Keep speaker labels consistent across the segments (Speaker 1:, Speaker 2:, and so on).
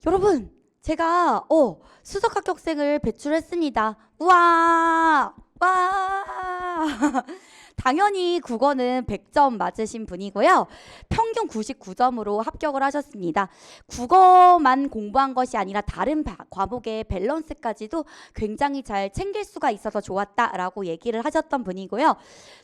Speaker 1: 여러분, 제가 수석 합격생을 배출했습니다. 우와! 와! 당연히 국어는 100점 맞으신 분이고요. 평균 99점으로 합격을 하셨습니다. 국어만 공부한 것이 아니라 다른 과목의 밸런스까지도 굉장히 잘 챙길 수가 있어서 좋았다라고 얘기를 하셨던 분이고요.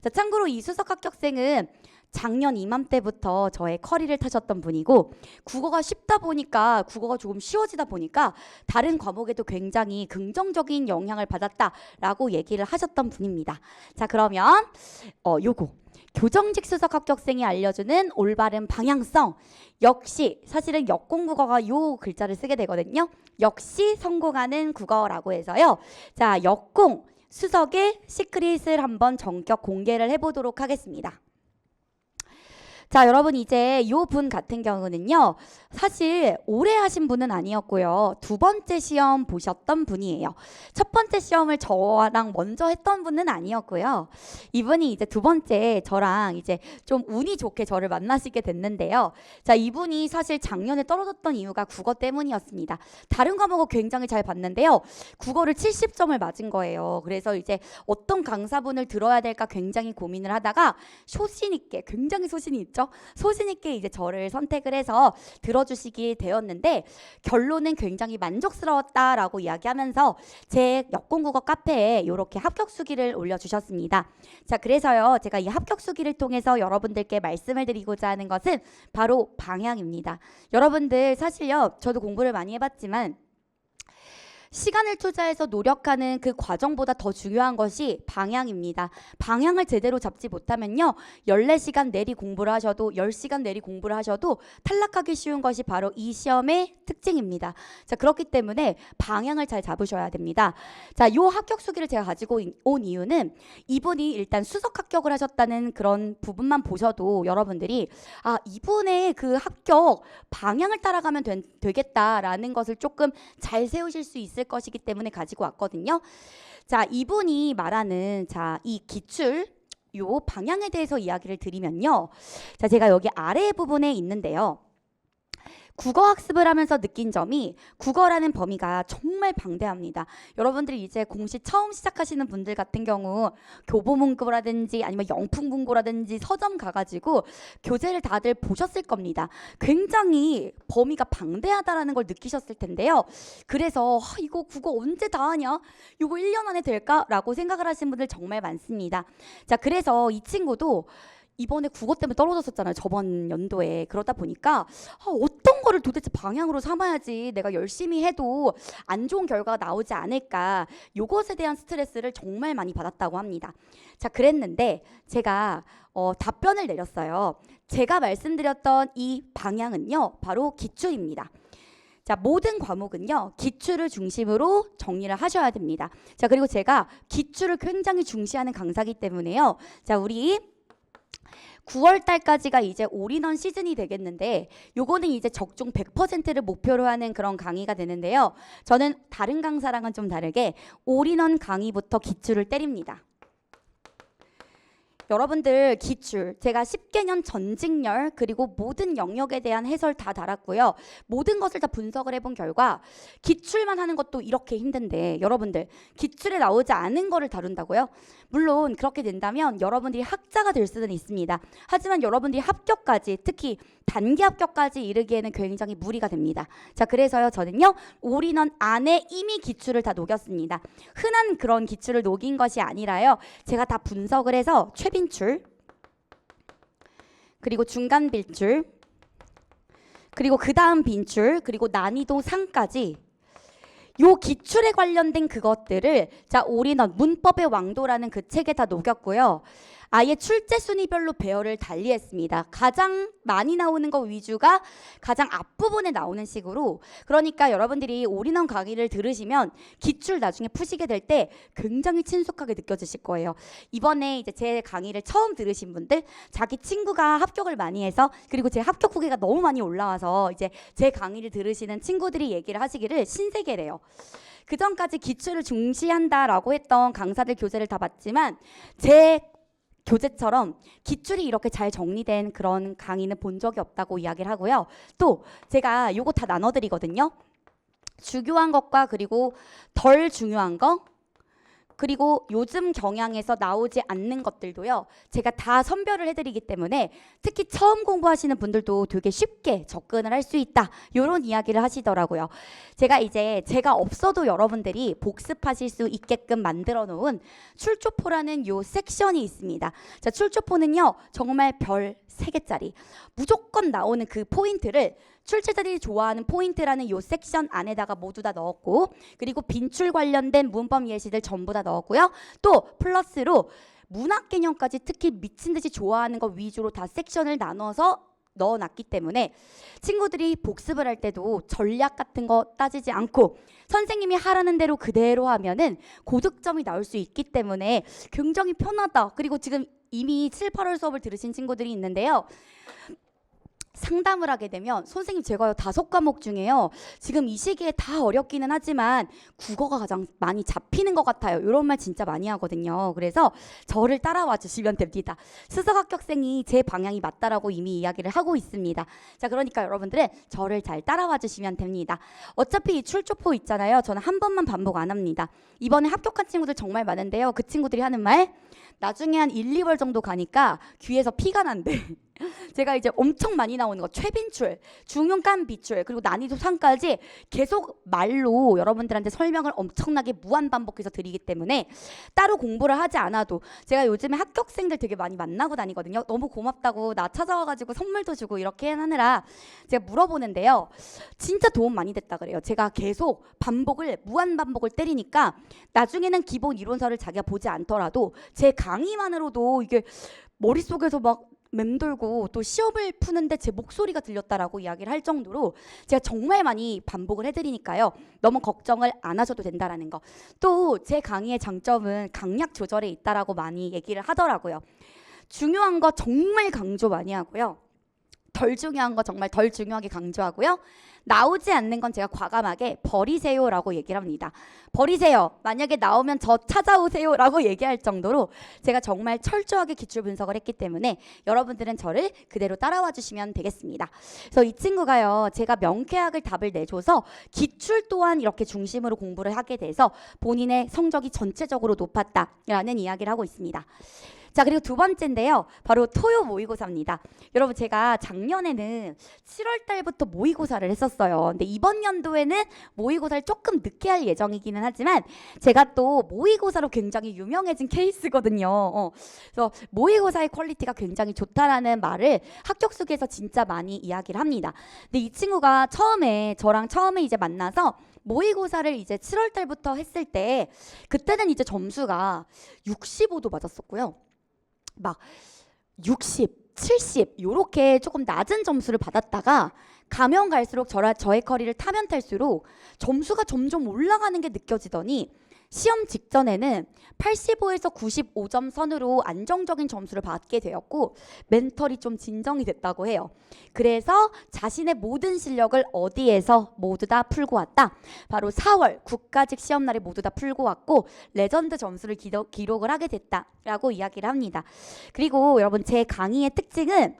Speaker 1: 자, 참고로 이 수석 합격생은 작년 이맘때부터 저의 커리를 타셨던 분이고, 국어가 쉽다 보니까, 국어가 조금 쉬워지다 보니까 다른 과목에도 굉장히 긍정적인 영향을 받았다라고 얘기를 하셨던 분입니다. 자, 그러면 요거 교정직 수석 합격생이 알려주는 올바른 방향성, 역시 사실은 역공국어가 요 글자를 쓰게 되거든요. 역시 성공하는 국어라고 해서요. 자, 역공 수석의 시크릿을 한번 전격 공개를 해보도록 하겠습니다. 자, 여러분, 이제 요 분 같은 경우는요, 사실 오래 하신 분은 아니었고요. 두 번째 시험 보셨던 분이에요. 첫 번째 시험을 저랑 먼저 했던 분은 아니었고요. 이분이 이제 두 번째 저랑 이제 좀 운이 좋게 저를 만나시게 됐는데요. 자, 이분이 사실 작년에 떨어졌던 이유가 국어 때문이었습니다. 다른 과목은 굉장히 잘 봤는데요. 국어를 70점을 맞은 거예요. 그래서 이제 어떤 강사분을 들어야 될까 굉장히 고민을 하다가 소신 있게, 굉장히 소신이 있죠. 소신 있게 이제 저를 선택을 해서 들어주시게 되었는데, 결론은 굉장히 만족스러웠다라고 이야기하면서 제 역공국어 카페에 이렇게 합격 수기를 올려주셨습니다. 자, 그래서요, 제가 이 합격 수기를 통해서 여러분들께 말씀을 드리고자 하는 것은 바로 방향입니다. 여러분들, 사실요, 저도 공부를 많이 해봤지만 시간을 투자해서 노력하는 그 과정보다 더 중요한 것이 방향입니다. 방향을 제대로 잡지 못하면요, 14시간 내리 공부를 하셔도 10시간 내리 공부를 하셔도 탈락하기 쉬운 것이 바로 이 시험의 특징입니다. 자, 그렇기 때문에 방향을 잘 잡으셔야 됩니다. 자, 요 합격 수기를 제가 가지고 온 이유는 이분이 일단 수석 합격을 하셨다는 그런 부분만 보셔도 여러분들이 이분의 그 합격 방향을 따라가면 되겠다라는 것을 조금 잘 세우실 수 있을 것이기 때문에 가지고 왔거든요. 자, 이분이 말하는 이 기출 요 방향에 대해서 이야기를 드리면요. 자, 제가 여기 아래 부분에 있는데요. 국어 학습을 하면서 느낀 점이 국어라는 범위가 정말 방대합니다. 여러분들이 이제 공시 처음 시작하시는 분들 같은 경우 교보문고라든지 아니면 영풍문고라든지 서점 가가지고 교재를 다들 보셨을 겁니다. 굉장히 범위가 방대하다라는 걸 느끼셨을 텐데요. 그래서 이거 국어 언제 다 하냐? 이거 1년 안에 될까? 라고 생각을 하시는 분들 정말 많습니다. 자, 그래서 이 친구도 이번에 국어 때문에 떨어졌었잖아요. 저번 연도에. 그러다 보니까 어떤 거를 도대체 방향으로 삼아야지 내가 열심히 해도 안 좋은 결과가 나오지 않을까. 요것에 대한 스트레스를 정말 많이 받았다고 합니다. 자, 그랬는데 제가 답변을 내렸어요. 제가 말씀드렸던 이 방향은요, 바로 기출입니다. 자, 모든 과목은요, 기출을 중심으로 정리를 하셔야 됩니다. 자, 그리고 제가 기출을 굉장히 중시하는 강사이기 때문에요. 자, 우리 9월 달까지가 이제 올인원 시즌이 되겠는데, 요거는 이제 적중 100%를 목표로 하는 그런 강의가 되는데요. 저는 다른 강사랑은 좀 다르게 올인원 강의부터 기출을 때립니다. 여러분들 기출, 제가 10개년 전직렬 그리고 모든 영역에 대한 해설 다 달았고요. 모든 것을 다 분석을 해본 결과 기출만 하는 것도 이렇게 힘든데 여러분들 기출에 나오지 않은 거를 다룬다고요? 물론 그렇게 된다면 여러분들이 학자가 될 수는 있습니다. 하지만 여러분들이 합격까지, 특히 단기 합격까지 이르기에는 굉장히 무리가 됩니다. 자, 그래서요, 저는요, 올인원 안에 이미 기출을 다 녹였습니다. 흔한 그런 기출을 녹인 것이 아니라요, 제가 다 분석을 해서 최빈출, 그리고 중간 빈출, 그리고 그 다음 빈출, 그리고 난이도 상까지 요 기출에 관련된 그것들을 올인원 문법의 왕도라는 그 책에 다 녹였고요. 아예 출제 순위별로 배열을 달리했습니다. 가장 많이 나오는 거 위주가 가장 앞부분에 나오는 식으로. 그러니까 여러분들이 올인원 강의를 들으시면 기출 나중에 푸시게 될 때 굉장히 친숙하게 느껴지실 거예요. 이번에 이제 제 강의를 처음 들으신 분들, 자기 친구가 합격을 많이 해서, 그리고 제 합격 후기가 너무 많이 올라와서 이제 제 강의를 들으시는 친구들이 얘기를 하시기를 신세계래요. 그 전까지 기출을 중시한다라고 했던 강사들 교재를 다 봤지만 제 교재처럼 기출이 이렇게 잘 정리된 그런 강의는 본 적이 없다고 이야기를 하고요. 또 제가 요거 다 나눠드리거든요. 중요한 것과 그리고 덜 중요한 거, 그리고 요즘 경향에서 나오지 않는 것들도요. 제가 다 선별을 해드리기 때문에 특히 처음 공부하시는 분들도 되게 쉽게 접근을 할 수 있다. 이런 이야기를 하시더라고요. 제가 없어도 여러분들이 복습하실 수 있게끔 만들어 놓은 출조포라는 요 섹션이 있습니다. 자, 출조포는요. 정말 별 3개짜리 무조건 나오는 그 포인트를 출제자들이 좋아하는 포인트라는 요 섹션 안에다가 모두 다 넣었고, 그리고 빈출 관련된 문법 예시들 전부 다 넣었고요. 또 플러스로 문학 개념까지 특히 미친 듯이 좋아하는 거 위주로 다 섹션을 나눠서 넣어놨기 때문에 친구들이 복습을 할 때도 전략 같은 거 따지지 않고 선생님이 하라는 대로 그대로 하면은 고득점이 나올 수 있기 때문에 굉장히 편하다. 그리고 지금 이미 7, 8월 수업을 들으신 친구들이 있는데요. 상담을 하게 되면 선생님 제가요 5과목 중에요 지금 이 시기에 다 어렵기는 하지만 국어가 가장 많이 잡히는 것 같아요. 이런 말 진짜 많이 하거든요. 그래서 저를 따라와 주시면 됩니다. 수석 합격생이 제 방향이 맞다라고 이미 이야기를 하고 있습니다. 자, 그러니까 여러분들은 저를 잘 따라와 주시면 됩니다. 어차피 이 출조포 있잖아요. 저는 한 번만 반복 안 합니다. 이번에 합격한 친구들 정말 많은데요. 그 친구들이 하는 말, 나중에 한 1, 2월 정도 가니까 귀에서 피가 난대. 제가 이제 엄청 많이 나오는 거 최빈출, 중용감 비출, 그리고 난이도 3까지 계속 말로 여러분들한테 설명을 엄청나게 무한 반복해서 드리기 때문에 따로 공부를 하지 않아도 제가 요즘에 합격생들 되게 많이 만나고 다니거든요. 너무 고맙다고 나 찾아와가지고 선물도 주고 이렇게 하느라 제가 물어보는데요. 진짜 도움 많이 됐다 그래요. 제가 계속 반복을 무한 반복을 때리니까 나중에는 기본 이론서를 자기가 보지 않더라도 제 강의만으로도 이게 머릿속에서 막 맴돌고 또 시험을 푸는데 제 목소리가 들렸다라고 이야기를 할 정도로 제가 정말 많이 반복을 해드리니까요. 너무 걱정을 안 하셔도 된다라는 거. 또 제 강의의 장점은 강약 조절에 있다라고 많이 얘기를 하더라고요. 중요한 거 정말 강조 많이 하고요. 덜 중요한 거 정말 덜 중요하게 강조하고요. 나오지 않는 건 제가 과감하게 버리세요라고 얘기를 합니다. 버리세요. 만약에 나오면 저 찾아오세요라고 얘기할 정도로 제가 정말 철저하게 기출 분석을 했기 때문에 여러분들은 저를 그대로 따라와 주시면 되겠습니다. 그래서 이 친구가요. 제가 명쾌하게 답을 내줘서 기출 또한 이렇게 중심으로 공부를 하게 돼서 본인의 성적이 전체적으로 높았다라는 이야기를 하고 있습니다. 자, 그리고 두 번째인데요. 바로 토요 모의고사입니다. 여러분 제가 작년에는 7월 달부터 모의고사를 했었어요. 근데 이번 연도에는 모의고사를 조금 늦게 할 예정이기는 하지만 제가 또 모의고사로 굉장히 유명해진 케이스거든요. 그래서 모의고사의 퀄리티가 굉장히 좋다라는 말을 합격수기에서 진짜 많이 이야기를 합니다. 근데 이 친구가 저랑 처음에 이제 만나서 모의고사를 이제 7월 달부터 했을 때 그때는 이제 점수가 65도 맞았었고요. 막 60, 70 요렇게 조금 낮은 점수를 받았다가 가면 갈수록 저의 커리를 타면 탈수록 점수가 점점 올라가는 게 느껴지더니 시험 직전에는 85에서 95점 선으로 안정적인 점수를 받게 되었고 멘털이 좀 진정이 됐다고 해요. 그래서 자신의 모든 실력을 어디에서 모두 다 풀고 왔다. 바로 4월 국가직 시험날에 모두 다 풀고 왔고 레전드 점수를 기록을 하게 됐다라고 이야기를 합니다. 그리고 여러분 제 강의의 특징은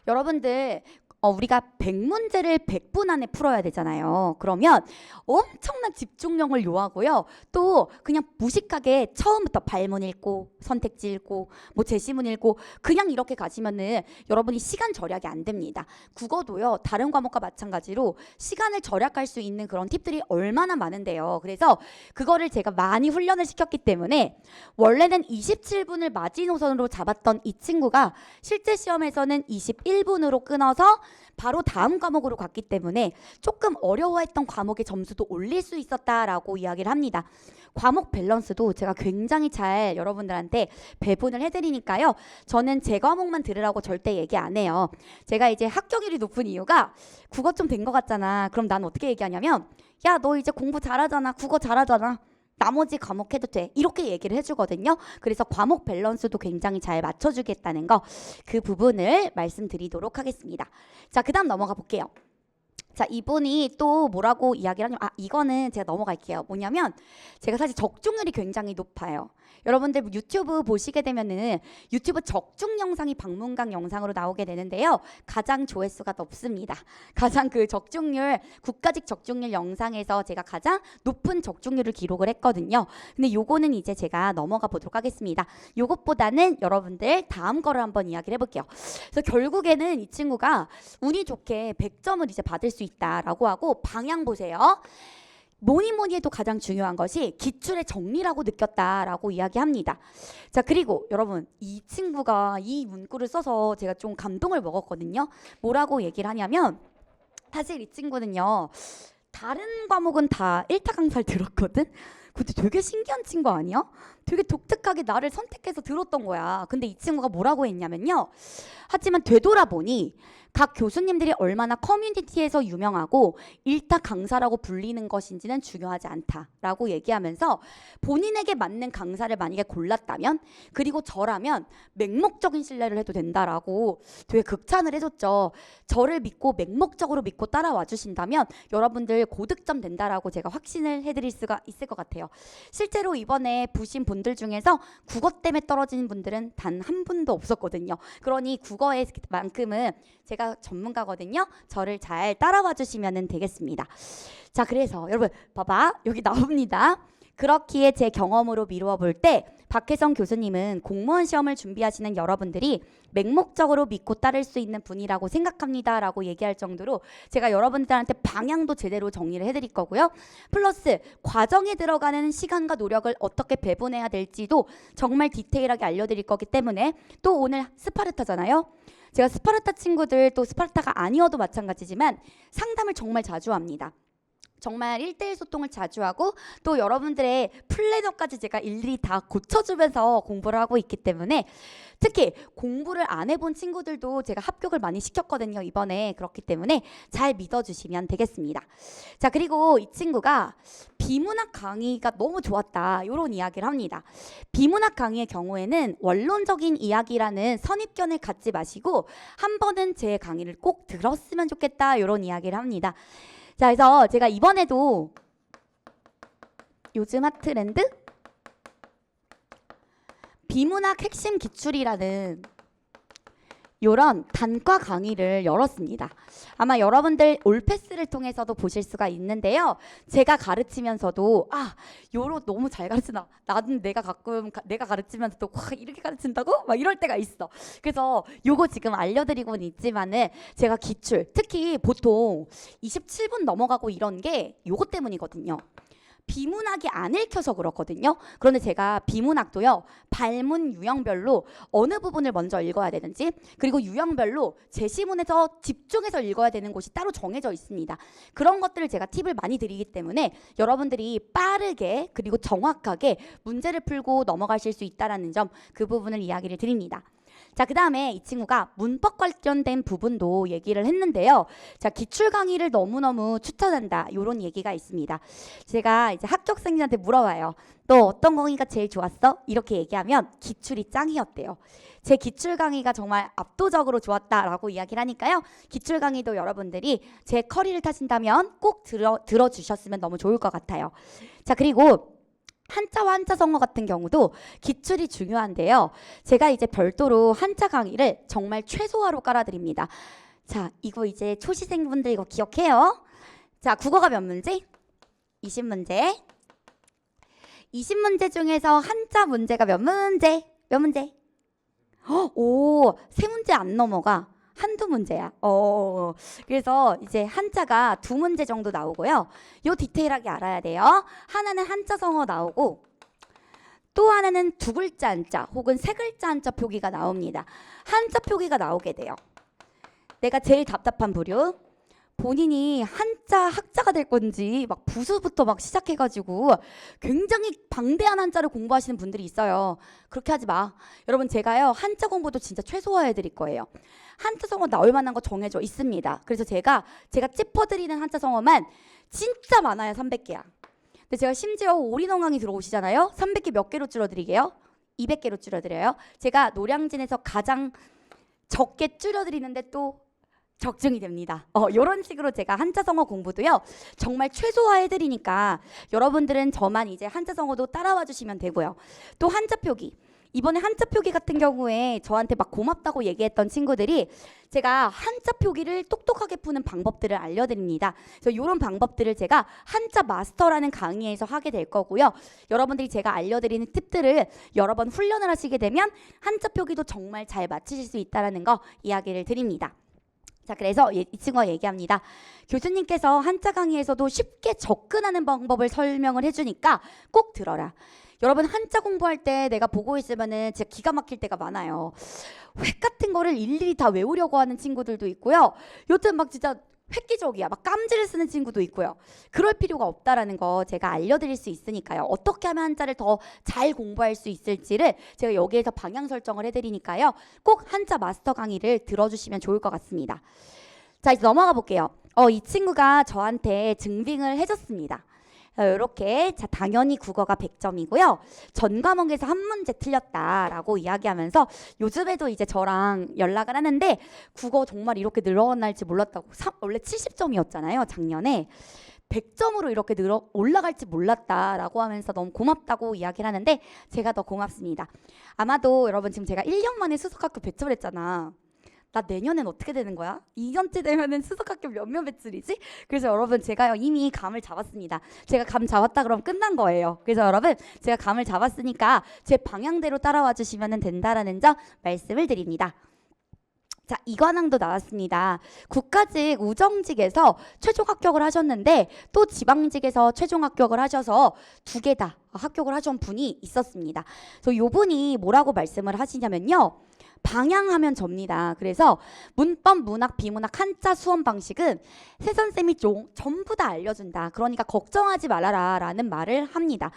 Speaker 1: 여러분들 우리가 100문제를 100분 안에 풀어야 되잖아요. 그러면 엄청난 집중력을 요하고요. 또 그냥 무식하게 처음부터 발문 읽고 선택지 읽고 뭐 제시문 읽고 그냥 이렇게 가시면은 여러분이 시간 절약이 안 됩니다. 국어도요. 다른 과목과 마찬가지로 시간을 절약할 수 있는 그런 팁들이 얼마나 많은데요. 그래서 그거를 제가 많이 훈련을 시켰기 때문에 원래는 27분을 마지노선으로 잡았던 이 친구가 실제 시험에서는 21분으로 끊어서 바로 다음 과목으로 갔기 때문에 조금 어려워했던 과목의 점수도 올릴 수 있었다라고 이야기를 합니다. 과목 밸런스도 제가 굉장히 잘 여러분들한테 배분을 해드리니까요. 저는 제 과목만 들으라고 절대 얘기 안 해요. 제가 이제 합격률이 높은 이유가 국어 좀 된 것 같잖아. 그럼 난 어떻게 얘기하냐면 야, 너 이제 공부 잘하잖아. 국어 잘하잖아. 나머지 과목 해도 돼. 이렇게 얘기를 해주거든요. 그래서 과목 밸런스도 굉장히 잘 맞춰주겠다는 거 그 부분을 말씀드리도록 하겠습니다. 자, 그 다음 넘어가 볼게요. 자, 이분이 또 뭐라고 이야기를 하냐면, 이거는 제가 넘어갈게요. 뭐냐면 제가 사실 적중률이 굉장히 높아요. 여러분들 유튜브 보시게 되면은 유튜브 적중 영상이 방문강 영상으로 나오게 되는데요. 가장 조회수가 높습니다. 가장 그 적중률, 국가직 적중률 영상에서 제가 가장 높은 적중률을 기록을 했거든요. 근데 요거는 이제 제가 넘어가 보도록 하겠습니다. 요것보다는 여러분들 다음 거를 한번 이야기를 해볼게요. 그래서 결국에는 이 친구가 운이 좋게 100점을 이제 받을 수 있다라고 하고, 방향 보세요. 뭐니 뭐니 해도 가장 중요한 것이 기출의 정리라고 느꼈다라고 이야기합니다. 자, 그리고 여러분, 이 친구가 이 문구를 써서 제가 좀 감동을 먹었거든요. 뭐라고 얘기를 하냐면, 사실 이 친구는요, 다른 과목은 다 1타 강사를 들었거든? 근데 되게 신기한 친구 아니야? 되게 독특하게 나를 선택해서 들었던 거야. 근데 이 친구가 뭐라고 했냐면요, 하지만 되돌아보니 각 교수님들이 얼마나 커뮤니티에서 유명하고 일타 강사라고 불리는 것인지는 중요하지 않다라고 얘기하면서, 본인에게 맞는 강사를 만약에 골랐다면, 그리고 저라면 맹목적인 신뢰를 해도 된다라고 되게 극찬을 해줬죠. 저를 믿고 맹목적으로 믿고 따라와 주신다면 여러분들 고득점 된다라고 제가 확신을 해드릴 수가 있을 것 같아요. 실제로 이번에 보신 분들 중에서 국어 때문에 떨어진 분들은 단 한 분도 없었거든요. 그러니 국어에만큼은 제가 전문가거든요. 저를 잘 따라와 주시면 되겠습니다. 자, 그래서 여러분 봐봐, 여기 나옵니다. 그렇기에 제 경험으로 미루어 볼 때 박혜성 교수님은 공무원 시험을 준비하시는 여러분들이 맹목적으로 믿고 따를 수 있는 분이라고 생각합니다 라고 얘기할 정도로 제가 여러분들한테 방향도 제대로 정리를 해드릴 거고요. 플러스 과정에 들어가는 시간과 노력을 어떻게 배분해야 될지도 정말 디테일하게 알려드릴 거기 때문에, 또 오늘 스파르타잖아요. 제가 스파르타 친구들, 또 스파르타가 아니어도 마찬가지지만 상담을 정말 자주 합니다. 정말 1대1 소통을 자주 하고, 또 여러분들의 플래너까지 제가 일일이 다 고쳐주면서 공부를 하고 있기 때문에, 특히 공부를 안 해본 친구들도 제가 합격을 많이 시켰거든요, 이번에. 그렇기 때문에 잘 믿어주시면 되겠습니다. 자, 그리고 이 친구가 비문학 강의가 너무 좋았다, 이런 이야기를 합니다. 비문학 강의의 경우에는 원론적인 이야기라는 선입견을 갖지 마시고 한 번은 제 강의를 꼭 들었으면 좋겠다, 이런 이야기를 합니다. 자, 그래서 제가 이번에도 요즘 핫트렌드 비문학 핵심 기출이라는 이런 단과 강의를 열었습니다. 아마 여러분들 올패스를 통해서도 보실 수가 있는데요. 제가 가르치면서도 요로 너무 잘 가르치나, 나는 내가 가끔 내가 가르치면서도 와, 이렇게 가르친다고? 막 이럴 때가 있어. 그래서 요거 지금 알려드리고는 있지만은 제가 기출, 특히 보통 27분 넘어가고 이런 게 요거 때문이거든요. 비문학이 안 읽혀서 그렇거든요. 그런데 제가 비문학도요, 발문 유형별로 어느 부분을 먼저 읽어야 되는지, 그리고 유형별로 제시문에서 집중해서 읽어야 되는 곳이 따로 정해져 있습니다. 그런 것들을 제가 팁을 많이 드리기 때문에 여러분들이 빠르게 그리고 정확하게 문제를 풀고 넘어가실 수 있다는 점, 그 부분을 이야기를 드립니다. 자, 그 다음에 이 친구가 문법 관련된 부분도 얘기를 했는데요. 자, 기출 강의를 너무너무 추천한다, 이런 얘기가 있습니다. 제가 이제 합격생들한테 물어봐요. 너 어떤 강의가 제일 좋았어? 이렇게 얘기하면 기출이 짱이었대요. 제 기출 강의가 정말 압도적으로 좋았다라고 이야기를 하니까요. 기출 강의도 여러분들이 제 커리를 타신다면 꼭 들어주셨으면 너무 좋을 것 같아요. 자, 그리고 한자와 한자성어 같은 경우도 기출이 중요한데요. 제가 이제 별도로 한자 강의를 정말 최소화로 깔아드립니다. 자, 이거 이제 초시생분들 이거 기억해요. 자, 국어가 몇 문제? 20문제. 20문제 중에서 한자 문제가 몇 문제? 몇 문제? 오, 3문제 안 넘어가. 한두 문제야. 그래서 이제 한자가 2문제 정도 나오고요. 요 디테일하게 알아야 돼요. 하나는 한자성어 나오고, 또 하나는 2글자 한자 혹은 3글자 한자 표기가 나옵니다. 한자 표기가 나오게 돼요. 내가 제일 답답한 부류, 본인이 한자 학자가 될 건지 막 부수부터 막 시작해가지고 굉장히 방대한 한자를 공부하시는 분들이 있어요. 그렇게 하지 마. 여러분, 제가요, 한자 공부도 진짜 최소화해 드릴 거예요. 한자성어 나올 만한 거 정해져 있습니다. 그래서 제가 짚어드리는 한자성어만 진짜 많아요. 300개야. 근데 제가 심지어 올인원 강의 들어오시잖아요. 300개 몇 개로 줄여드리게요? 200개로 줄여드려요. 제가 노량진에서 가장 적게 줄여드리는데 또 적중이 됩니다. 이런 식으로 제가 한자성어 공부도요 정말 최소화해드리니까 여러분들은 저만 이제 한자성어도 따라와 주시면 되고요. 또 한자 표기, 이번에 한자 표기 같은 경우에 저한테 막 고맙다고 얘기했던 친구들이 제가 한자 표기를 똑똑하게 푸는 방법들을 알려드립니다. 그래서 이런 방법들을 제가 한자 마스터라는 강의에서 하게 될 거고요. 여러분들이 제가 알려드리는 팁들을 여러 번 훈련을 하시게 되면 한자 표기도 정말 잘 맞추실 수 있다는 거 이야기를 드립니다. 자, 그래서 이 친구가 얘기합니다. 교수님께서 한자 강의에서도 쉽게 접근하는 방법을 설명을 해주니까 꼭 들어라. 여러분 한자 공부할 때 내가 보고 있으면은 진짜 기가 막힐 때가 많아요. 획 같은 거를 일일이 다 외우려고 하는 친구들도 있고요. 요즘 막 진짜 획기적이야. 막 깜지를 쓰는 친구도 있고요. 그럴 필요가 없다라는 거 제가 알려드릴 수 있으니까요. 어떻게 하면 한자를 더 잘 공부할 수 있을지를 제가 여기에서 방향 설정을 해드리니까요. 꼭 한자 마스터 강의를 들어주시면 좋을 것 같습니다. 자, 이제 넘어가 볼게요. 이 친구가 저한테 증빙을 해줬습니다. 이렇게 자 당연히 국어가 100점이고요. 전 과목에서 한 문제 틀렸다라고 이야기하면서 요즘에도 이제 저랑 연락을 하는데 국어 정말 이렇게 늘어날지 몰랐다고. 원래 70점이었잖아요 작년에. 100점으로 이렇게 올라갈지 몰랐다라고 하면서 너무 고맙다고 이야기를 하는데 제가 더 고맙습니다. 아마도 여러분 지금 제가 1년 만에 수석학교 배출했잖아. 나 내년엔 어떻게 되는 거야? 2년째 되면은 수석학교 몇몇 배출이지? 그래서 여러분 제가 이미 감을 잡았습니다. 제가 감 잡았다 그러면 끝난 거예요. 그래서 여러분 제가 감을 잡았으니까 제 방향대로 따라와 주시면 된다라는 점 말씀을 드립니다. 자, 이관왕도 나왔습니다. 국가직 우정직에서 최종 합격을 하셨는데 또 지방직에서 최종 합격을 하셔서 두 개 다 합격을 하신 분이 있었습니다. 그래서 요 분이 뭐라고 말씀을 하시냐면요. 방향하면 접니다. 그래서 문법, 문학, 비문학, 한자 수험 방식은 새 선생님이 전부 다 알려준다. 그러니까 걱정하지 말아라 라는 말을 합니다.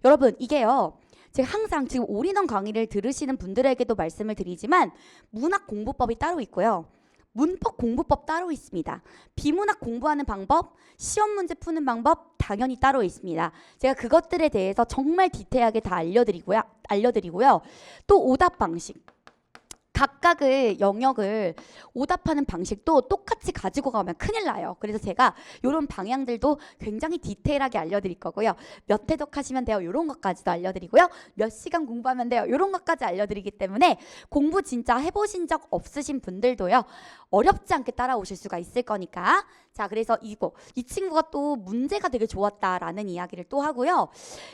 Speaker 1: 여러분 이게요. 제가 항상 지금 올인원 강의를 들으시는 분들에게도 말씀을 드리지만 문학 공부법이 따로 있고요. 문법 공부법 따로 있습니다. 비문학 공부하는 방법, 시험 문제 푸는 방법 당연히 따로 있습니다. 제가 그것들에 대해서 정말 디테일하게 다 알려드리고요. 또 오답 방식. 각각의 영역을 오답하는 방식도 똑같이 가지고 가면 큰일 나요. 그래서 제가 이런 방향들도 굉장히 디테일하게 알려드릴 거고요. 몇 회독 하시면 돼요. 이런 것까지도 알려드리고요. 몇 시간 공부하면 돼요. 이런 것까지 알려드리기 때문에 공부 진짜 해보신 적 없으신 분들도요. 어렵지 않게 따라오실 수가 있을 거니까. 자, 그래서 이 친구가 또 문제가 되게 좋았다라는 이야기를 또 하고요.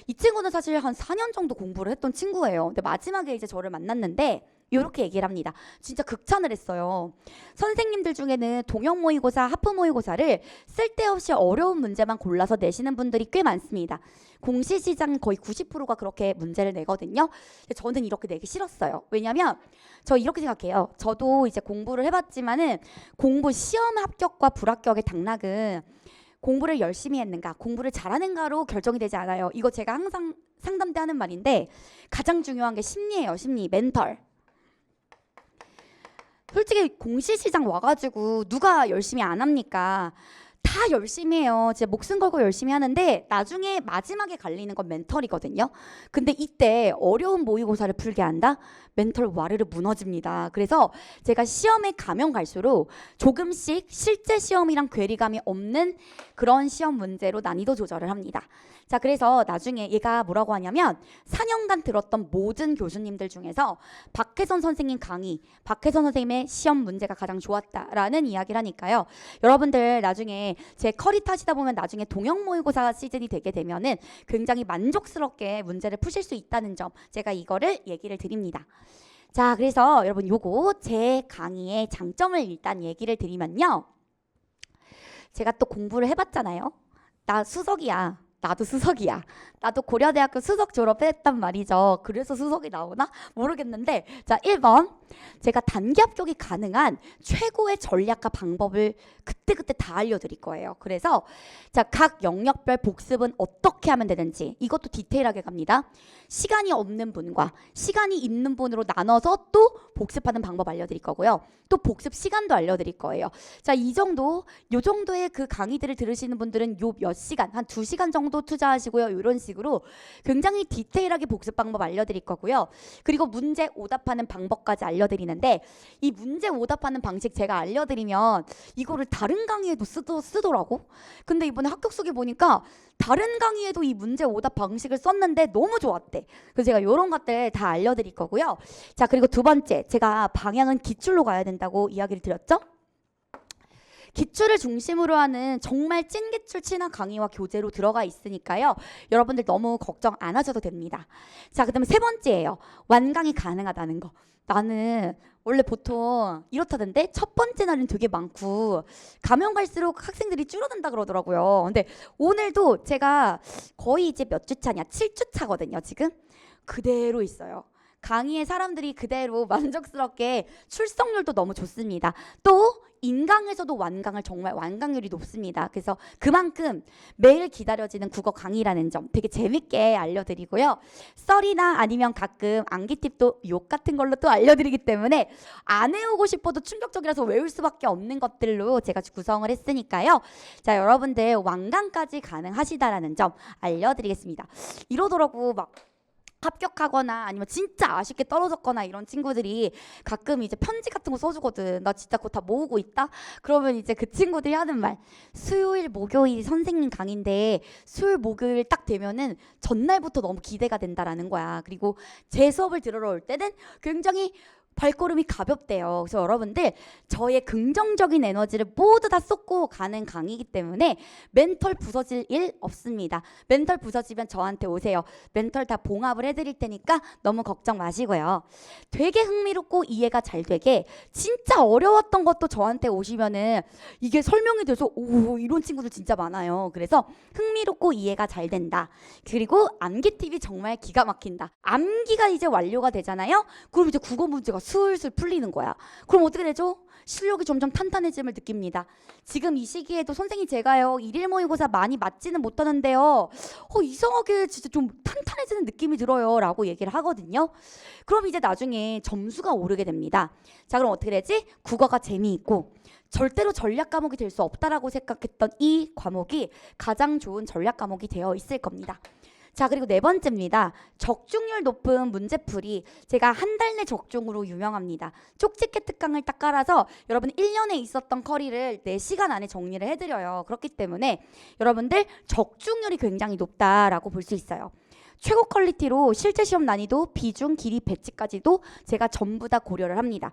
Speaker 1: 이 친구는 사실 한 4년 정도 공부를 했던 친구예요. 근데 마지막에 이제 저를 만났는데 이렇게 얘기를 합니다. 진짜 극찬을 했어요. 선생님들 중에는 동형 모의고사, 하프 모의고사를 쓸데없이 어려운 문제만 골라서 내시는 분들이 꽤 많습니다. 공시시장 거의 90%가 그렇게 문제를 내거든요. 근데 저는 이렇게 내기 싫었어요. 왜냐면 저 이렇게 생각해요. 저도 이제 공부를 해봤지만은 공부 시험 합격과 불합격의 당락은 공부를 열심히 했는가, 공부를 잘하는가로 결정이 되지 않아요. 이거 제가 항상 상담 때 하는 말인데 가장 중요한 게 심리예요. 심리, 멘털. 솔직히 공시시장 와가지고 누가 열심히 안 합니까? 다 열심히 해요. 진짜 목숨 걸고 열심히 하는데 나중에 마지막에 갈리는 건 멘털이거든요. 근데 이때 어려운 모의고사를 풀게 한다? 멘털 와르르 무너집니다. 그래서 제가 시험에 가면 갈수록 조금씩 실제 시험이랑 괴리감이 없는 그런 시험 문제로 난이도 조절을 합니다. 자, 그래서 나중에 얘가 뭐라고 하냐면 4년간 들었던 모든 교수님들 중에서 박혜선 선생님 강의, 박혜선 선생님의 시험 문제가 가장 좋았다라는 이야기를 하니까요. 여러분들 나중에 제 커리 타시다 보면 나중에 동형 모의고사 시즌이 되게 되면은 굉장히 만족스럽게 문제를 푸실 수 있다는 점 제가 이거를 얘기를 드립니다. 자, 그래서 여러분 요거 제 강의의 장점을 일단 얘기를 드리면요. 제가 또 공부를 해봤잖아요. 나 수석이야. 나도 수석이야. 나도 고려대학교 수석 졸업했단 말이죠. 그래서 수석이 나오나? 모르겠는데 자 1번 제가 단기 합격이 가능한 최고의 전략과 방법을 그때그때 다 알려드릴 거예요. 그래서 자 각 영역별 복습은 어떻게 하면 되는지 이것도 디테일하게 갑니다. 시간이 없는 분과 시간이 있는 분으로 나눠서 또 복습하는 방법 알려드릴 거고요. 또 복습 시간도 알려드릴 거예요. 자 이 정도 요 정도의 그 강의들을 들으시는 분들은 요 몇 시간 한 2시간 정도 정도 투자하시고요. 이런 식으로 굉장히 디테일하게 복습 방법 알려드릴 거고요. 그리고 문제 오답하는 방법까지 알려드리는데 이 문제 오답하는 방식 제가 알려드리면 이거를 다른 강의에도 쓰더라고. 근데 이번에 합격 속에 보니까 다른 강의에도 이 문제 오답 방식을 썼는데 너무 좋았대. 그래서 제가 이런 것들 다 알려드릴 거고요. 자, 그리고 두 번째, 제가 방향은 기출로 가야 된다고 이야기를 드렸죠? 기출을 중심으로 하는 정말 찐기출 친화 강의와 교재로 들어가 있으니까요. 여러분들 너무 걱정 안 하셔도 됩니다. 자, 그다음에 세 번째예요. 완강이 가능하다는 거. 나는 원래 보통 이렇다던데 첫 번째 날은 되게 많고 가면 갈수록 학생들이 줄어든다 그러더라고요. 근데 오늘도 제가 거의 이제 몇 주 차냐? 7주 차거든요, 지금. 그대로 있어요. 강의에 사람들이 그대로 만족스럽게 출석률도 너무 좋습니다. 또 인강에서도 완강을 정말 완강률이 높습니다. 그래서 그만큼 매일 기다려지는 국어 강의라는 점 되게 재밌게 알려드리고요. 썰이나 아니면 가끔 암기 팁도 욕 같은 걸로 또 알려드리기 때문에 안 외우고 싶어도 충격적이라서 외울 수밖에 없는 것들로 제가 구성을 했으니까요. 자, 여러분들 완강까지 가능하시다라는 점 알려드리겠습니다. 이러더라고 막 합격하거나 아니면 진짜 아쉽게 떨어졌거나 이런 친구들이 가끔 이제 편지 같은 거 써주거든. 나 진짜 그거 다 모으고 있다? 그러면 이제 그 친구들이 하는 말, 수요일 목요일 선생님 강의인데 수요일 목요일 딱 되면은 전날부터 너무 기대가 된다라는 거야. 그리고 제 수업을 들으러 올 때는 굉장히 발걸음이 가볍대요. 그래서 여러분들 저의 긍정적인 에너지를 모두 다 쏟고 가는 강의이기 때문에 멘털 부서질 일 없습니다. 멘털 부서지면 저한테 오세요. 멘털 다 봉합을 해드릴 테니까 너무 걱정 마시고요. 되게 흥미롭고 이해가 잘 되게 진짜 어려웠던 것도 저한테 오시면은 이게 설명이 돼서 오, 이런 친구들 진짜 많아요. 그래서 흥미롭고 이해가 잘 된다. 그리고 암기 팁이 정말 기가 막힌다. 암기가 이제 완료가 되잖아요. 그럼 이제 국어 문제가 슬슬 풀리는 거야. 그럼 어떻게 되죠? 실력이 점점 탄탄해짐을 느낍니다. 지금 이 시기에도 선생님 제가요 일일 모의고사 많이 맞지는 못하는데요. 이상하게 진짜 좀 탄탄해지는 느낌이 들어요 라고 얘기를 하거든요. 그럼 이제 나중에 점수가 오르게 됩니다. 자, 그럼 어떻게 되지? 국어가 재미있고 절대로 전략 과목이 될 수 없다라고 생각했던 이 과목이 가장 좋은 전략 과목이 되어 있을 겁니다. 자, 그리고 네 번째입니다. 적중률 높은 문제풀이. 제가 한 달 내 적중으로 유명합니다. 쪽집게 특강을 딱 깔아서 여러분 1년에 있었던 커리를 4시간 안에 정리를 해드려요. 그렇기 때문에 여러분들 적중률이 굉장히 높다라고 볼 수 있어요. 최고 퀄리티로 실제 시험 난이도, 비중, 길이, 배치까지도 제가 전부 다 고려를 합니다.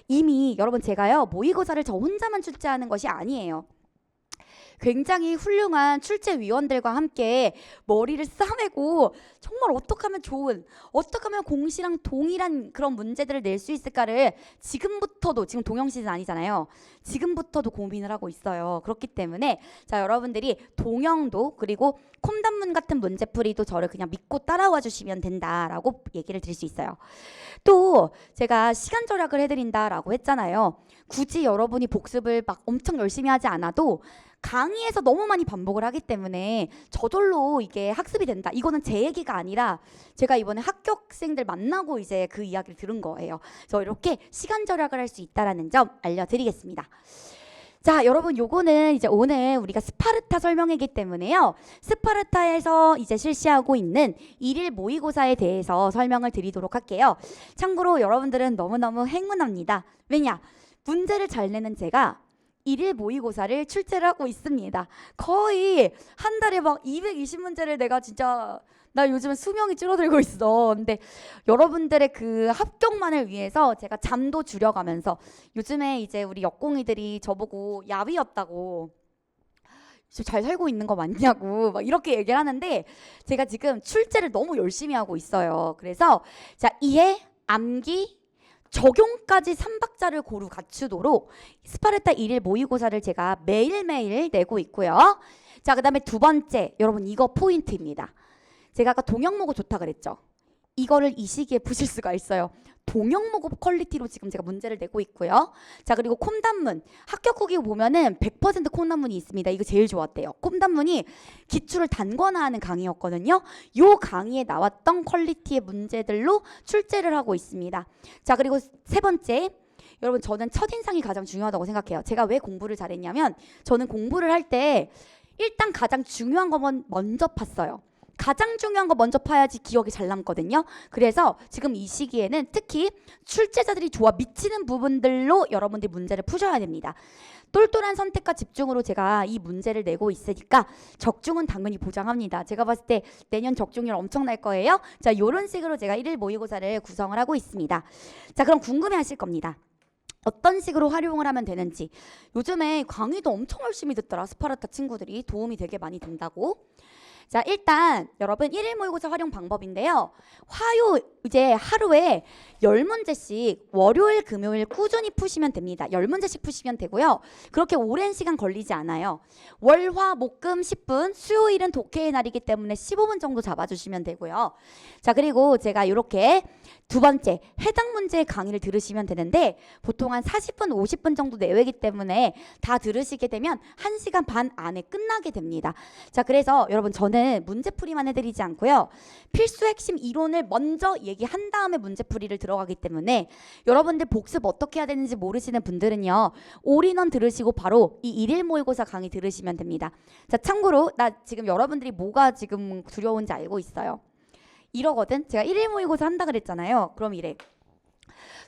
Speaker 1: 이미 여러분 제가요 모의고사를 저 혼자만 출제하는 것이 아니에요. 굉장히 훌륭한 출제위원들과 함께 머리를 싸매고 정말 어떻게 하면 좋은, 어떻게 하면 공시랑 동일한 그런 문제들을 낼 수 있을까를 지금부터도, 지금 동영 시즌 아니잖아요. 지금부터도 고민을 하고 있어요. 그렇기 때문에 자, 여러분들이 동영도 그리고 콤단문 같은 문제풀이도 저를 그냥 믿고 따라와 주시면 된다라고 얘기를 드릴 수 있어요. 또 제가 시간 절약을 해드린다라고 했잖아요. 굳이 여러분이 복습을 막 엄청 열심히 하지 않아도 강의에서 너무 많이 반복을 하기 때문에 저절로 이게 학습이 된다. 이거는 제 얘기가 아니라 제가 이번에 합격생들 만나고 이제 그 이야기를 들은 거예요. 그래서 이렇게 시간 절약을 할 수 있다라는 점 알려드리겠습니다. 자, 여러분 요거는 이제 오늘 우리가 스파르타 설명이기 때문에요. 스파르타에서 이제 실시하고 있는 일일 모의고사에 대해서 설명을 드리도록 할게요. 참고로 여러분들은 너무너무 행운합니다. 왜냐? 문제를 잘 내는 제가 일일 모의고사를 출제를 하고 있습니다. 거의 한 달에 막 220문제를 내가 진짜 나 요즘에 수명이 줄어들고 있어. 근데 여러분들의 그 합격만을 위해서 제가 잠도 줄여가면서 요즘에 이제 우리 역공이들이 저보고 야위였다고 잘 살고 있는 거 맞냐고 막 이렇게 얘기를 하는데 제가 지금 출제를 너무 열심히 하고 있어요. 그래서 자, 이해, 암기, 적용까지 3박자를 고루 갖추도록 스파르타 1일 모의고사를 제가 매일매일 내고 있고요. 자, 그 다음에 두 번째, 여러분 이거 포인트입니다. 제가 아까 동영모고 좋다 그랬죠. 이거를 이 시기에 보실 수가 있어요. 동영모고 퀄리티로 지금 제가 문제를 내고 있고요. 자, 그리고 콤단문 합격 후기 보면은 100% 콤단문이 있습니다. 이거 제일 좋았대요. 콤단문이 기출을 단권화하는 강의였거든요. 요 강의에 나왔던 퀄리티의 문제들로 출제를 하고 있습니다. 자, 그리고 세 번째, 여러분 저는 첫인상이 가장 중요하다고 생각해요. 제가 왜 공부를 잘했냐면 저는 공부를 할 때 일단 가장 중요한 것만 먼저 팠어요. 가장 중요한 거 먼저 파야지 기억이 잘 남거든요. 그래서 지금 이 시기에는 특히 출제자들이 좋아 미치는 부분들로 여러분들이 문제를 푸셔야 됩니다. 똘똘한 선택과 집중으로 제가 이 문제를 내고 있으니까 적중은 당연히 보장합니다. 제가 봤을 때 내년 적중률 엄청날 거예요. 자, 이런 식으로 제가 1일 모의고사를 구성을 하고 있습니다. 자, 그럼 궁금해 하실 겁니다. 어떤 식으로 활용을 하면 되는지. 요즘에 강의도 엄청 열심히 듣더라. 스파르타 친구들이 도움이 되게 많이 된다고. 자, 일단 여러분 1일 모의고사 활용 방법인데요. 이제 하루에 10문제씩 월요일, 금요일 꾸준히 푸시면 됩니다. 10문제씩 푸시면 되고요. 그렇게 오랜 시간 걸리지 않아요. 월, 화, 목, 금 10분, 수요일은 독해의 날이기 때문에 15분 정도 잡아주시면 되고요. 자, 그리고 제가 이렇게 두 번째, 해당 문제의 강의를 들으시면 되는데 보통 한 40분, 50분 정도 내외이기 때문에 다 들으시게 되면 1시간 반 안에 끝나게 됩니다. 자, 그래서 여러분 저는 문제풀이만 해드리지 않고요. 필수 핵심 이론을 먼저 얘기한 다음에 문제풀이를 들어가기 때문에 여러분들 복습 어떻게 해야 되는지 모르시는 분들은요. 올인원 들으시고 바로 이 1일 모의고사 강의 들으시면 됩니다. 자, 참고로 나 지금 여러분들이 뭐가 지금 두려운지 알고 있어요. 이러거든. 제가 1일 모의고사 한다 그랬잖아요. 그럼 이래.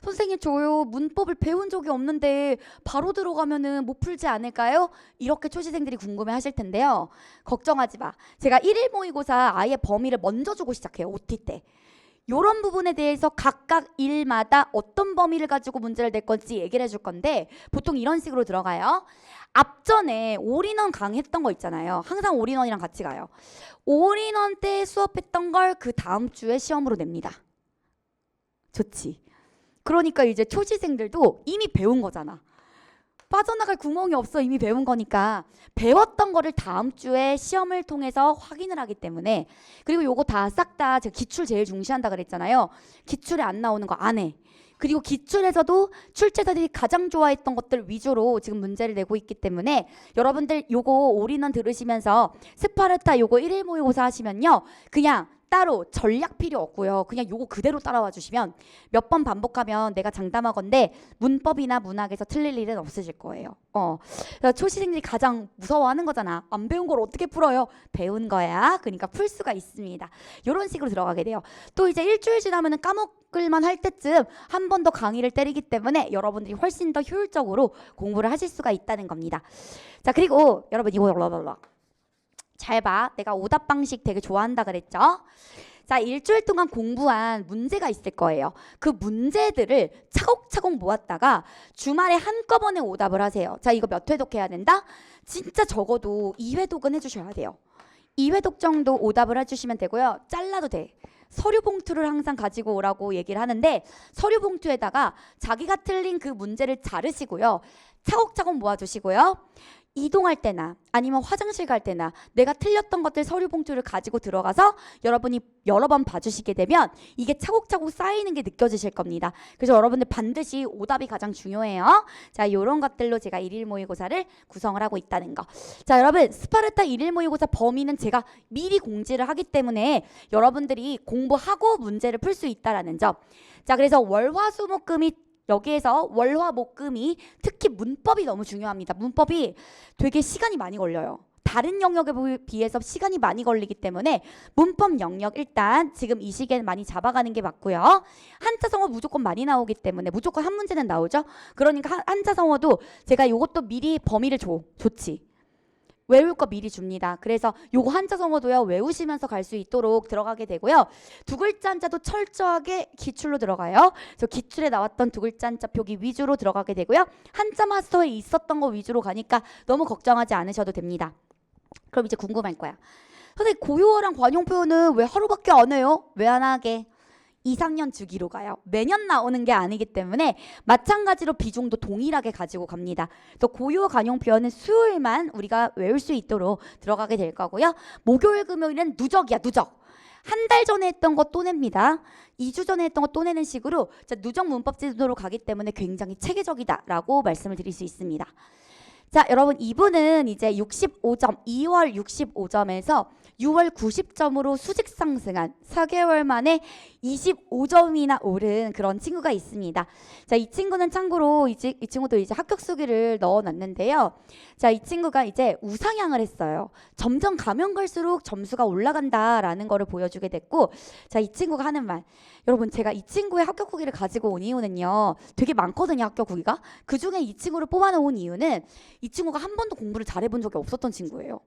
Speaker 1: 선생님 저요 문법을 배운 적이 없는데 바로 들어가면은 못 풀지 않을까요? 이렇게 초시생들이 궁금해 하실 텐데요. 걱정하지 마. 제가 1일 모의고사 아예 범위를 먼저 주고 시작해요. OT 때. 이런 부분에 대해서 각각 일마다 어떤 범위를 가지고 문제를 낼 건지 얘기를 해줄 건데 보통 이런 식으로 들어가요. 앞전에 올인원 강의했던 거 있잖아요. 항상 올인원이랑 같이 가요. 올인원 때 수업했던 걸 그 다음 주에 시험으로 냅니다. 좋지. 그러니까 이제 초시생들도 이미 배운 거잖아. 빠져나갈 구멍이 없어. 이미 배운 거니까 배웠던 거를 다음 주에 시험을 통해서 확인을 하기 때문에 그리고 요거 다 싹 다 제가 기출 제일 중시한다 그랬잖아요. 기출에 안 나오는 거 안 해. 그리고 기출에서도 출제자들이 가장 좋아했던 것들 위주로 지금 문제를 내고 있기 때문에 여러분들 요거 올인원 들으시면서 스파르타 요거 1일 모의고사 하시면요. 그냥 따로 전략 필요 없고요. 그냥 요거 그대로 따라와 주시면 몇 번 반복하면 내가 장담하건대 문법이나 문학에서 틀릴 일은 없으실 거예요. 초시생들이 가장 무서워하는 거잖아. 안 배운 걸 어떻게 풀어요? 배운 거야. 그러니까 풀 수가 있습니다. 이런 식으로 들어가게 돼요. 또 이제 일주일 지나면은 까먹을만 할 때쯤 한 번 더 강의를 때리기 때문에 여러분들이 훨씬 더 효율적으로 공부를 하실 수가 있다는 겁니다. 자, 그리고 여러분 이거 잘 봐. 내가 오답 방식 되게 좋아한다 그랬죠? 자, 일주일 동안 공부한 문제가 있을 거예요. 그 문제들을 차곡차곡 모았다가 주말에 한꺼번에 오답을 하세요. 자, 이거 몇 회독 해야 된다? 진짜 적어도 2회독은 해주셔야 돼요. 2회독 정도 오답을 해주시면 되고요. 잘라도 돼. 서류 봉투를 항상 가지고 오라고 얘기를 하는데 서류 봉투에다가 자기가 틀린 그 문제를 자르시고요. 차곡차곡 모아두시고요. 이동할 때나 아니면 화장실 갈 때나 내가 틀렸던 것들 서류 봉투를 가지고 들어가서 여러분이 여러 번 봐주시게 되면 이게 차곡차곡 쌓이는 게 느껴지실 겁니다. 그래서 여러분들 반드시 오답이 가장 중요해요. 자, 이런 것들로 제가 1일 모의고사를 구성을 하고 있다는 거. 자, 여러분 스파르타 1일 모의고사 범위는 제가 미리 공지를 하기 때문에 여러분들이 공부하고 문제를 풀 수 있다라는 점. 자, 그래서 월화수목금이 여기에서 월화목금이 특히 문법이 너무 중요합니다. 문법이 되게 시간이 많이 걸려요. 다른 영역에 비해서 시간이 많이 걸리기 때문에 문법 영역 일단 지금 이 시기에는 많이 잡아가는 게 맞고요. 한자성어 무조건 많이 나오기 때문에 무조건 한 문제는 나오죠. 그러니까 한자성어도 제가 이것도 미리 범위를 좋지. 외울 거 미리 줍니다. 그래서 요거 한자성어도요 외우시면서 갈 수 있도록 들어가게 되고요. 두 글자 한자도 철저하게 기출로 들어가요. 그래서 기출에 나왔던 두 글자 한자 표기 위주로 들어가게 되고요. 한자 마스터에 있었던 거 위주로 가니까 너무 걱정하지 않으셔도 됩니다. 그럼 이제 궁금할 거야. 선생님 고유어랑 관용 표현은 왜 하루밖에 안 해요? 왜 안 하게? 2, 3년 주기로 가요. 매년 나오는 게 아니기 때문에 마찬가지로 비중도 동일하게 가지고 갑니다. 또 고유어 관용 표현은 수요일만 우리가 외울 수 있도록 들어가게 될 거고요. 목요일, 금요일은 누적이야, 누적. 한 달 전에 했던 거 또 냅니다. 2주 전에 했던 거 또 내는 식으로 누적 문법 제도로 가기 때문에 굉장히 체계적이다라고 말씀을 드릴 수 있습니다. 자, 여러분 이분은 이제 65점, 2월 65점에서 6월 90점으로 수직 상승한 4개월 만에 25점이나 오른 그런 친구가 있습니다. 자, 이 친구는 참고로 이 친구도 이제 합격 수기를 넣어놨는데요. 자, 이 친구가 이제 우상향을 했어요. 점점 가면 갈수록 점수가 올라간다라는 거를 보여주게 됐고, 자, 이 친구가 하는 말. 여러분, 제가 이 친구의 합격 후기를 가지고 온 이유는요, 되게 많거든요, 합격 후기가. 그 중에 이 친구를 뽑아놓은 이유는 이 친구가 한 번도 공부를 잘해본 적이 없었던 친구예요.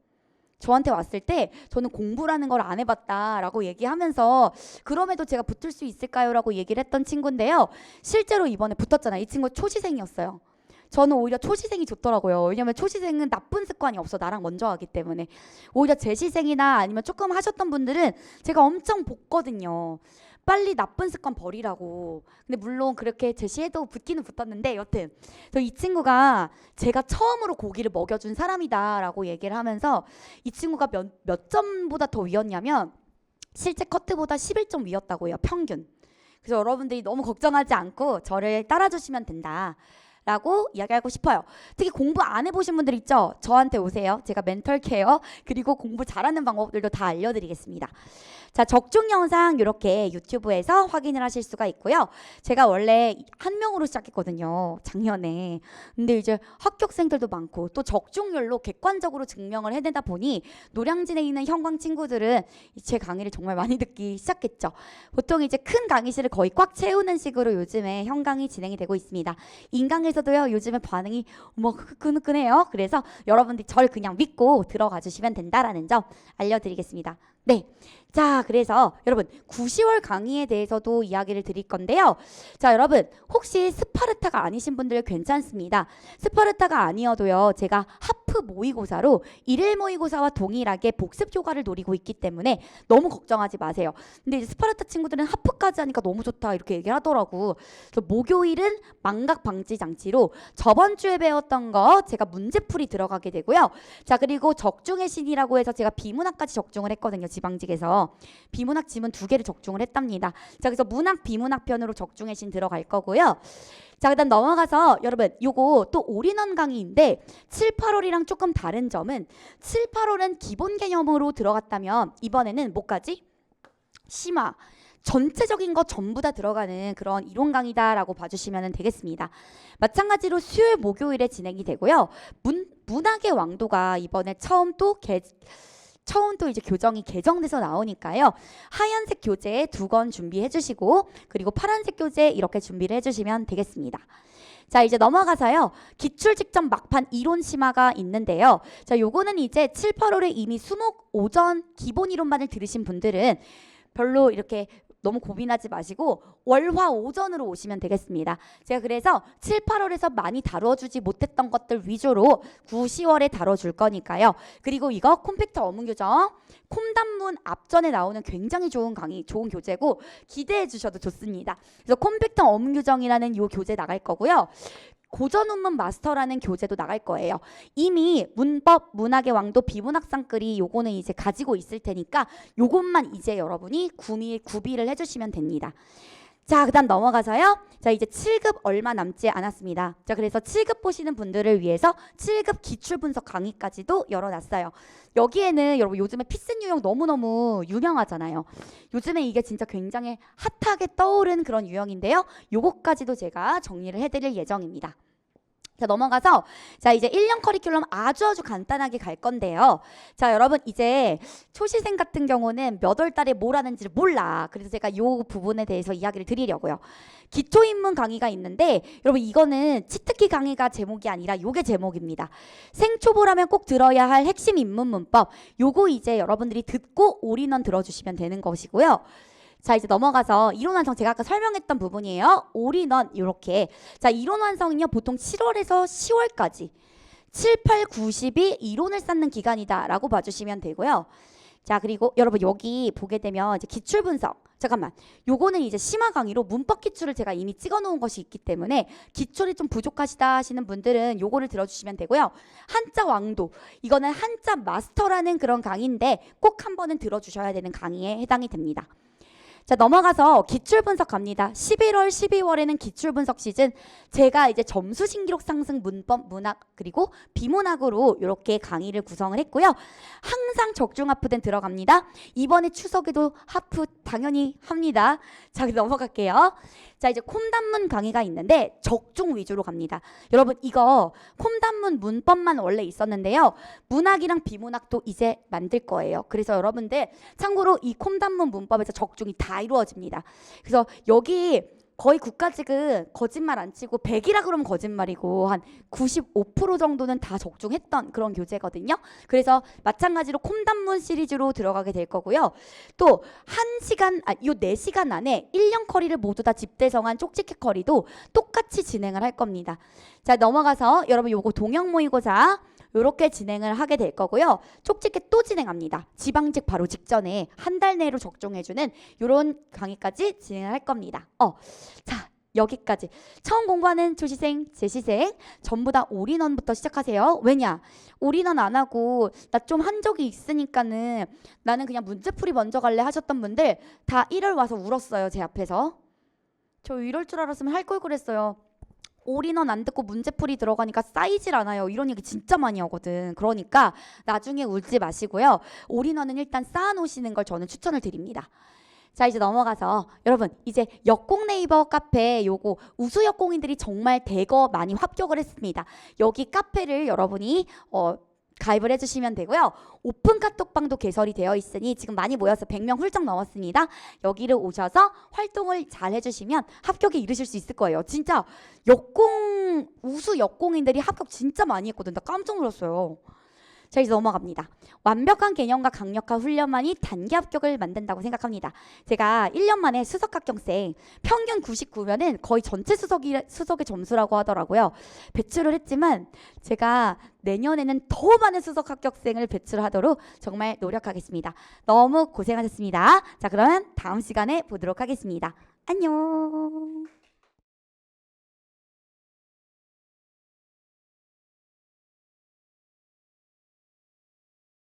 Speaker 1: 저한테 왔을 때 저는 공부라는 걸 안 해봤다라고 얘기하면서 그럼에도 제가 붙을 수 있을까요? 라고 얘기를 했던 친구인데요. 실제로 이번에 붙었잖아요. 이 친구 초시생이었어요. 저는 오히려 초시생이 좋더라고요. 왜냐면 초시생은 나쁜 습관이 없어. 나랑 먼저 하기 때문에. 오히려 재시생이나 아니면 조금 하셨던 분들은 제가 엄청 볶거든요. 빨리 나쁜 습관 버리라고. 근데 물론 그렇게 제시해도 붙기는 붙었는데 여튼 이 친구가 제가 처음으로 고기를 먹여준 사람이다라고 얘기를 하면서 이 친구가 몇 점보다 더 위였냐면 실제 커트보다 11점 위였다고요. 평균. 그래서 여러분들이 너무 걱정하지 않고 저를 따라주시면 된다 라고 이야기하고 싶어요. 특히 공부 안 해보신 분들 있죠? 저한테 오세요. 제가 멘털 케어 그리고 공부 잘하는 방법들도 다 알려드리겠습니다. 자, 적중 영상 이렇게 유튜브에서 확인을 하실 수가 있고요. 제가 원래 한 명으로 시작했거든요. 작년에. 근데 이제 합격생들도 많고 또 적중률로 객관적으로 증명을 해내다 보니 노량진에 있는 현광 친구들은 제 강의를 정말 많이 듣기 시작했죠. 보통 이제 큰 강의실을 거의 꽉 채우는 식으로 요즘에 현강이 진행이 되고 있습니다. 인강에서도요, 요즘에 반응이 흐끈흐끈해요. 그래서 여러분들이 절 그냥 믿고 들어가 주시면 된다라는 점 알려드리겠습니다. 네. 자, 그래서 여러분 9, 10월 강의에 대해서도 이야기를 드릴 건데요. 자, 여러분 혹시 스파르타가 아니신 분들 괜찮습니다. 스파르타가 아니어도요, 제가 하프 모의고사로 일일 모의고사와 동일하게 복습 효과를 노리고 있기 때문에 너무 걱정하지 마세요. 근데 이제 스파르타 친구들은 하프까지 하니까 너무 좋다 이렇게 얘기를 하더라고. 그래서 목요일은 망각 방지 장치로 저번 주에 배웠던 거 제가 문제풀이 들어가게 되고요. 자, 그리고 적중의 신이라고 해서 제가 비문학까지 적중을 했거든요. 지방직에서. 비문학 지문 2개를 적중을 했답니다. 자, 그래서 문학 비문학 편으로 적중의 신 들어갈 거고요. 자, 그다음 넘어가서 여러분 요거 또 올인원 강의인데 7, 8월이랑 조금 다른 점은 7, 8월은 기본 개념으로 들어갔다면 이번에는 뭐까지? 심화. 전체적인 거 전부 다 들어가는 그런 이론 강의다라고 봐주시면 되겠습니다. 마찬가지로 수요일 목요일에 진행이 되고요. 문학의 왕도가 이번에 처음 또 이제 교정이 개정돼서 나오니까요. 하얀색 교재 2권 준비해 주시고 그리고 파란색 교재 이렇게 준비를 해주시면 되겠습니다. 자, 이제 넘어가서요. 기출 직전 막판 이론 심화가 있는데요. 자, 요거는 이제 7, 8월에 이미 수목 오전 기본 이론만을 들으신 분들은 별로 이렇게 너무 고민하지 마시고 월화 오전으로 오시면 되겠습니다. 제가 그래서 7, 8월에서 많이 다뤄주지 못했던 것들 위주로 9, 10월에 다뤄줄 거니까요. 그리고 이거 콤팩트 어문교정 콤단문 앞전에 나오는 굉장히 좋은 강의, 좋은 교재고 기대해 주셔도 좋습니다. 그래서 콤팩트 어문교정이라는 이 교재 나갈 거고요. 고전운문 마스터라는 교재도 나갈 거예요. 이미 문법, 문학의 왕도, 비문학 쌍끌이 요거는 이제 가지고 있을 테니까 요것만 이제 여러분이 구비를 해주시면 됩니다. 자, 그 다음 넘어가서요. 자, 이제 7급 얼마 남지 않았습니다. 자, 그래서 7급 보시는 분들을 위해서 7급 기출분석 강의까지도 열어놨어요. 여기에는 여러분 요즘에 피슨 유형 너무너무 유명하잖아요. 요즘에 이게 진짜 굉장히 핫하게 떠오른 그런 유형인데요. 요거까지도 제가 정리를 해드릴 예정입니다. 자, 넘어가서 자, 이제 1년 커리큘럼 아주 간단하게 갈 건데요. 자, 여러분 이제 초시생 같은 경우는 몇 월 달에 뭘 하는지를 몰라. 그래서 제가 요 부분에 대해서 이야기를 드리려고요. 기초인문 강의가 있는데 여러분 이거는 치트키 강의가 제목이 아니라 요게 제목입니다. 생초보라면 꼭 들어야 할 핵심 인문 문법. 요거 이제 여러분들이 듣고 올인원 들어주시면 되는 것이고요. 자, 이제 넘어가서 이론 완성 제가 아까 설명했던 부분이에요. 올인원 이렇게. 자, 이론 완성은요 보통 7월에서 10월까지 7, 8, 9, 10이 이론을 쌓는 기간이다라고 봐주시면 되고요. 자, 그리고 여러분 여기 보게 되면 이제 기출 분석. 잠깐만. 요거는 이제 심화 강의로 문법 기출을 제가 이미 찍어 놓은 것이 있기 때문에 기출이 좀 부족하시다 하시는 분들은 요거를 들어주시면 되고요. 한자 왕도. 이거는 한자 마스터라는 그런 강의인데 꼭 한 번은 들어주셔야 되는 강의에 해당이 됩니다. 자, 넘어가서 기출 분석 갑니다. 11월, 12월에는 기출 분석 시즌. 제가 이제 점수 신기록 상승 문법, 문학 그리고 비문학으로 이렇게 강의를 구성을 했고요. 항상 적중 하프된 들어갑니다. 이번에 추석에도 하프 당연히 합니다. 자, 넘어갈게요. 자, 이제 콤단문 강의가 있는데 적중 위주로 갑니다. 여러분 이거 콤단문 문법만 원래 있었는데요. 문학이랑 비문학도 이제 만들 거예요. 그래서 여러분들 참고로 이 콤단문 문법에서 적중이 다 이루어집니다. 그래서 여기 거의 국가직은 거짓말 안 치고 100이라 그러면 거짓말이고 한 95% 정도는 다 적중했던 그런 교재거든요. 그래서 마찬가지로 콤단문 시리즈로 들어가게 될 거고요. 또 1시간, 요 4시간 안에 1년 커리를 모두 다 집대성한 쪽집게 커리도 똑같이 진행을 할 겁니다. 자, 넘어가서 여러분 요거 동영 모의고사 이렇게 진행을 하게 될 거고요. 쪽집게 또 진행합니다. 지방직 바로 직전에 한 달 내로 적중해주는 이런 강의까지 진행을 할 겁니다. 자, 여기까지. 처음 공부하는 조시생, 재시생 전부 다 올인원부터 시작하세요. 왜냐? 올인원 안 하고 나 좀 한 적이 있으니까는 나는 그냥 문제풀이 먼저 갈래 하셨던 분들 다 1월 와서 울었어요. 제 앞에서. 저 이럴 줄 알았으면 할 걸 그랬어요. 올인원 안 듣고 문제풀이 들어가니까 쌓이질 않아요. 이런 얘기 진짜 많이 하거든. 그러니까 나중에 울지 마시고요. 올인원은 일단 쌓아놓으시는 걸 저는 추천을 드립니다. 자, 이제 넘어가서 여러분 이제 역공 네이버 카페 요거 우수 역공인들이 정말 대거 많이 합격을 했습니다. 여기 카페를 여러분이 가입을 해주시면 되고요. 오픈 카톡방도 개설이 되어 있으니 지금 많이 모여서 100명 훌쩍 넘었습니다. 여기를 오셔서 활동을 잘 해주시면 합격에 이르실 수 있을 거예요. 진짜 역공 우수 역공인들이 합격 진짜 많이 했거든. 나 깜짝 놀랐어요. 자, 이제 넘어갑니다. 완벽한 개념과 강력한 훈련만이 단기 합격을 만든다고 생각합니다. 제가 1년 만에 수석 합격생 평균 99면은 거의 전체 수석의 점수라고 하더라고요. 배출을 했지만 제가 내년에는 더 많은 수석 합격생을 배출하도록 정말 노력하겠습니다. 너무 고생하셨습니다. 자, 그러면 다음 시간에 보도록 하겠습니다. 안녕.